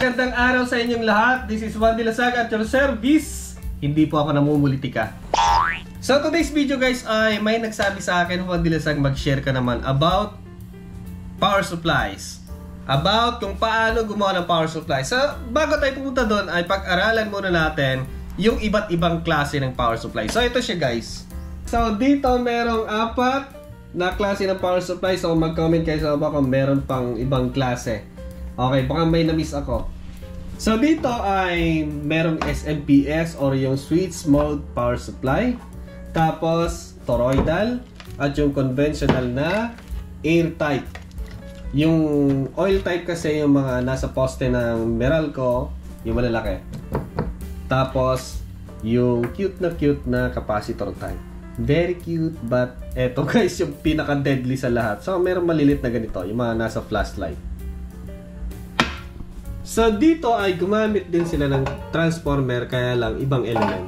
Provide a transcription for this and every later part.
Magandang araw sa inyong lahat. This is Juan Dilasag at your service. Hindi po ako namumulitika. So today's video guys ay may nagsabi sa akin, Juan Dilasag, mag-share ka naman about power supplies. About kung paano gumawa ng power supply. So bago tayo pumunta doon ay pag-aralan muna natin yung iba't ibang klase ng power supply. So ito siya guys. So dito merong 4 na klase ng power supply. So mag-comment kayo sa baba kung meron pang ibang klase. Okay, baka may na-miss ako. So dito ay merong SMPS or yung switch mode power supply. Tapos toroidal at yung conventional na air type. Yung oil type kasi yung mga nasa poste ng Meralco, yung malalaki. Tapos yung cute na capacitor type. Very cute, but eto guys yung pinaka deadly sa lahat. So merong malilit na ganito, yung mga nasa flashlight. So dito ay gumamit din sila ng transformer, kaya lang ibang element.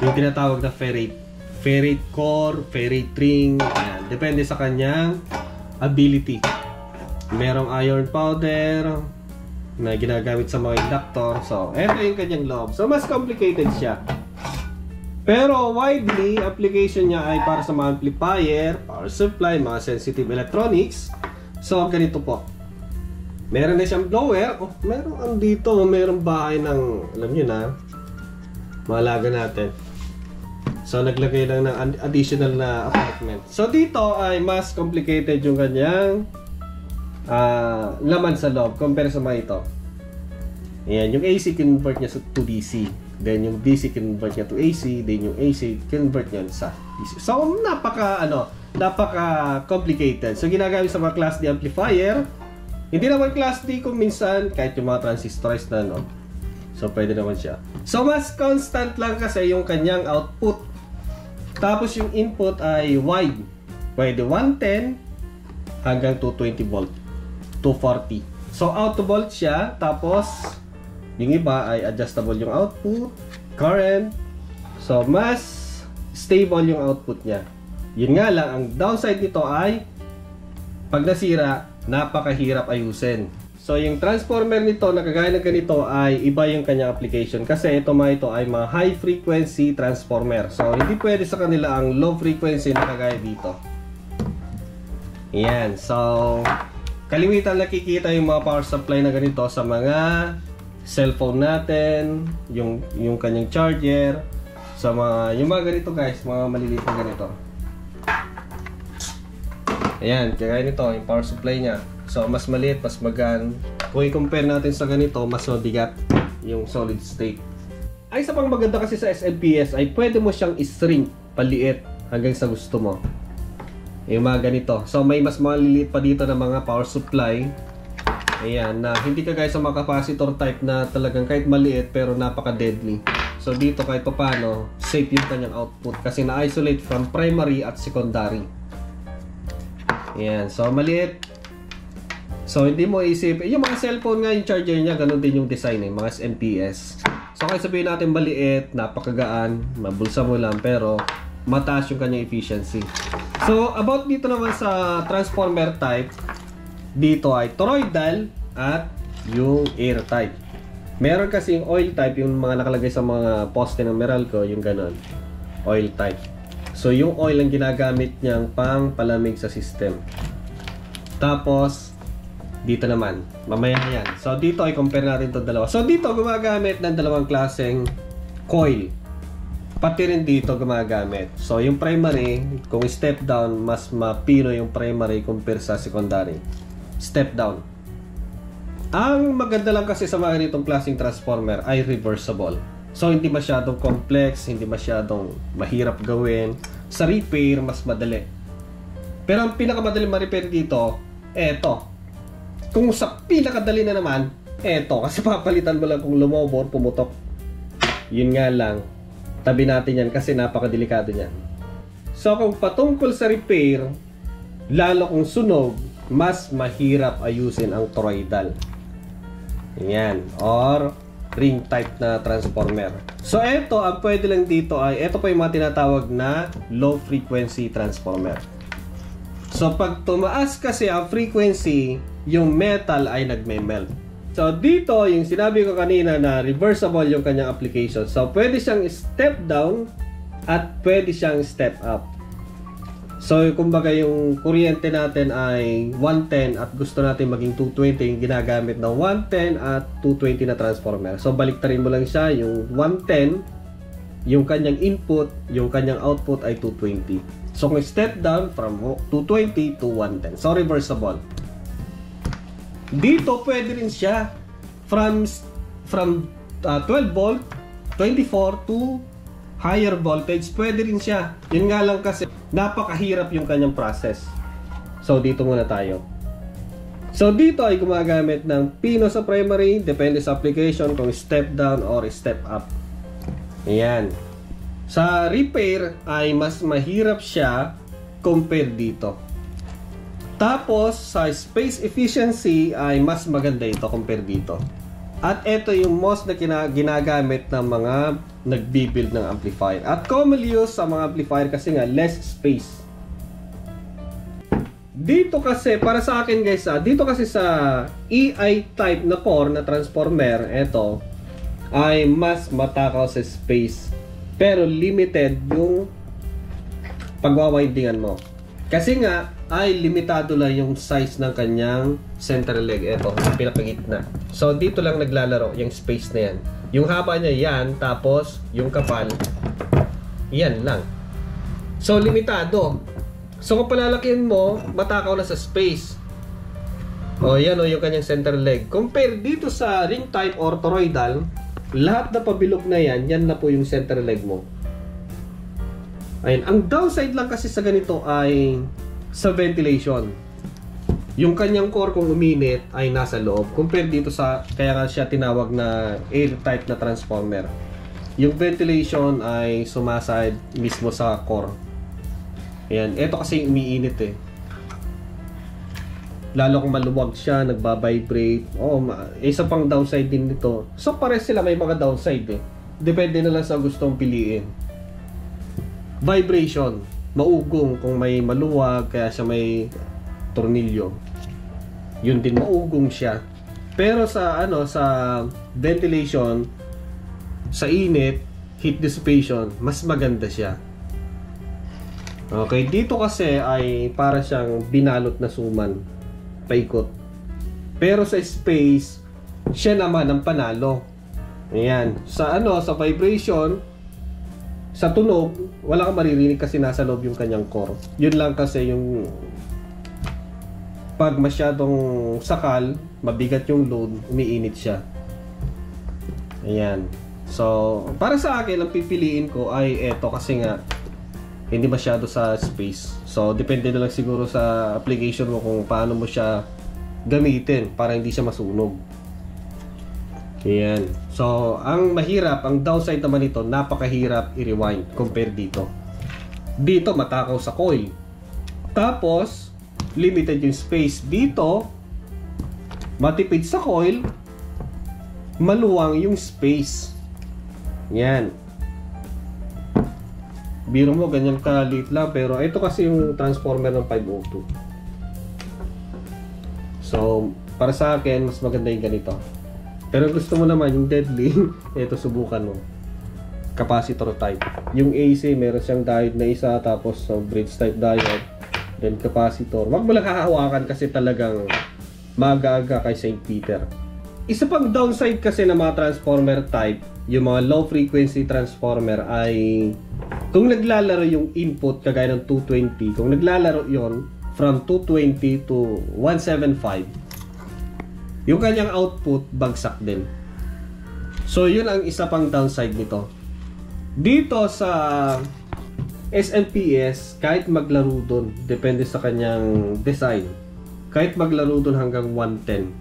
Yung tinatawag na ferrite core, ferrite ring, ayan. Depende sa kanyang ability. Merong iron powder na ginagamit sa mga inductor. So ito yung kanyang loob. So mas complicated siya. Pero widely, application niya ay para sa mga amplifier, power supply, mga sensitive electronics. So ganito po. Meron na siyang blower. Oh, meron dito, meron bahay ng, alam nyo na, malaga natin. So naglagay lang ng additional na apartment. So dito ay mas complicated yung kanyang laman sa loob compare sa mga ito. Ayan, yung AC convert niya to DC. Then yung DC convert niya to AC. Then yung AC convert niya sa DC. So napaka complicated. So ginagamit sa mga class D amplifier. Hindi naman class D kung minsan, kahit yung mga transistorized na, no? So, pwede naman siya. So, mas constant lang kasi yung kanyang output. Tapos, yung input ay wide. Pwede 110 hanggang 220 volt. 240. So, out to volt siya. Tapos, yung iba ay adjustable yung output, current. So, mas stable yung output niya. Yun nga lang, ang downside nito ay pag nasira, napakahirap ayusin. So yung transformer nito na kagaya ng ganito ay iba yung kanyang application kasi ito ay mga high frequency transformer. So hindi pwede sa kanila ang low frequency na kagaya dito. Ayan. So kalimitan nakikita yung mga power supply na ganito sa mga cellphone natin, yung kanyang charger, sa yung mga ganito guys, mga maliliit na ganito. Ayan, kaya nito, yung power supply niya. So, mas maliit, mas magaan. Kung i-compare natin sa ganito, mas mabigat yung solid state. Ay, isa pang maganda kasi sa SMPS ay pwede mo siyang i-shrink, paliit, hanggang sa gusto mo. Yung mga ganito. So, may mas maliliit pa dito na mga power supply. Ayan, na hindi kagaya sa mga capacitor type na talagang kahit maliit, pero napaka-deadly. So, dito kahit paano, safe yung kanyang output kasi na-isolate from primary at secondary. Ayan, so maliit. So hindi mo isip, yung mga cellphone nga, yung charger niya, ganun din yung design mga SMPS. So kaya sabihin natin maliit, napakagaan, mabulsa mo lang, pero mataas yung kanyang efficiency. So about dito naman sa transformer type, dito ay toroidal at yung air type. Meron kasi yung oil type, yung mga nakalagay sa mga poste ng Meralco, yung ganun, oil type. So, yung oil ang ginagamit niyang pang palamig sa system. Tapos, dito naman. Mamaya na yan. So, dito ay compare natin itong dalawa. So, dito gumagamit ng dalawang klaseng coil. Pati rin dito gumagamit. So, yung primary, kung step down, mas mapino yung primary compare sa secondary. Step down. Ang maganda lang kasi sa mga ganitong klaseng transformer ay reversible. So, hindi masyadong complex, hindi masyadong mahirap gawin. Sa repair, mas madali. Pero ang pinakamadali ma-repair dito, eto. Kung sa pinakadali na naman, eto. Kasi papalitan mo lang kung lumobo or pumutok. Yun nga lang. Tabi natin yan kasi napakadelikado niyan. So, kung patungkol sa repair, lalo kung sunog, mas mahirap ayusin ang toroidal. Yan. Or ring type na transformer. So ito, ang pwede lang dito ay ito pa yung mga tinatawag na low frequency transformer. So pag tumaas kasi ang frequency, yung metal ay nagme-melt. So dito, yung sinabi ko kanina na reversible yung kanyang application. So pwede siyang step down at pwede siyang step up. So kumbaga yung kuryente natin ay 110 at gusto natin maging 220, yung ginagamit ng 110 at 220 na transformer. So baliktarin mo lang siya, yung 110, yung kanyang input, yung kanyang output ay 220. So kung step down from 220 to 110. So reversible. Dito pwede rin siya from 12 volt, 24 to higher voltage. Pwede rin siya. Yun nga lang kasi napakahirap yung kanyang process. So dito muna tayo. So dito ay gumagamit ng pino sa primary, depende sa application kung step down or step up. Ayan. Sa repair ay mas mahirap siya compared dito. Tapos, sa space efficiency ay mas maganda ito compare dito. At ito yung most na ginagamit ng mga nagbibuild ng amplifier. At commonly used sa mga amplifier kasi nga less space. Dito kasi, para sa akin guys, dito kasi sa EI type na core na transformer, ito ay mas matakaw sa space. Pero limited yung pagwawindingan mo. Kasi nga, ay limitado lang yung size ng kanyang center leg. Ito, pinapagitna. So, dito lang naglalaro yung space na yan. Yung haba niya yan, tapos yung kapal, yan lang. So, limitado. So, kung palalakihan mo, matakaw na sa space. O, yan o, yung kanyang center leg. Compare dito sa ring type or toroidal, lahat na pabilog na yan, yan na po yung center leg mo. Ayun. Ang downside lang kasi sa ganito ay sa ventilation. Yung kanyang core kung uminit ay nasa loob. Compare dito sa, kaya nga siya tinawag na air type na transformer. Yung ventilation ay sumaside mismo sa core. Ayan. Ito kasi umiinit eh. Lalo kung maluwag siya, nagbabibrate. Oh, isa pang downside din nito. So pares sila may mga downside eh. Depende na lang sa gustong piliin. Vibration, maugong kung may maluwag, kaya siya may tornilyo. Yun din, maugong siya. Pero sa sa ventilation, sa init, heat dissipation, mas maganda siya. Okay, dito kasi ay para siyang binalot na suman, paikot. Pero sa space, siya naman ang panalo. Ayan, sa sa vibration, sa tunog, wala kang maririnig kasi nasa loob yung kanyang core. Yun lang kasi yung pag masyadong sakal, mabigat yung load, umiinit siya. Ayan. So, para sa akin, ang pipiliin ko ay eto kasi nga hindi masyado sa space. So, depende na lang siguro sa application mo kung paano mo siya gamitin para hindi siya masunog. Ayan. So, ang mahirap, ang downside naman nito, napakahirap i-rewind compare dito. Dito, matakaw sa coil. Tapos, limited yung space. Dito, matipid sa coil, maluwang yung space. Yan. Biro mo, ganyan kaliit lang. Pero, ito kasi yung transformer ng 502. So, para sa akin, mas maganda yung ganito. Pero gusto mo naman yung deadly, ito subukan mo. Capacitor type. Yung AC, meron siyang diode na isa, tapos bridge type diode, then capacitor. Wag mo lang hahawakan kasi talagang maaga-aga kay St. Peter. Isa pang downside kasi ng mga transformer type, yung mga low frequency transformer ay kung naglalaro yung input kagaya ng 220, kung naglalaro yon from 220 to 175, yung kanyang output bagsak din. So yun ang isa pang downside nito. Dito sa SMPS, kahit maglaro doon, depende sa kanyang design, kahit maglaro doon hanggang 110,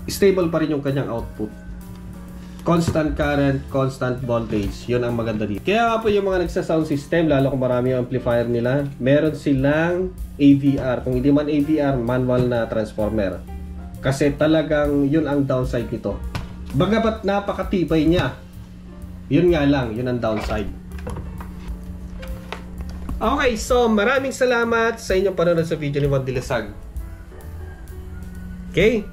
stable pa rin yung kanyang output. Constant current, constant voltage. Yun ang maganda dito. Kaya nga po yung mga nagsa-sound system, lalo kung marami yung amplifier nila, meron silang AVR. Kung hindi man AVR, manual na transformer. Kasi talagang yun ang downside nito. Bagamat napakatibay niya, yun nga lang, yun ang downside. Okay, so maraming salamat sa inyong panonood sa video ni Juan Dilasag. Okay?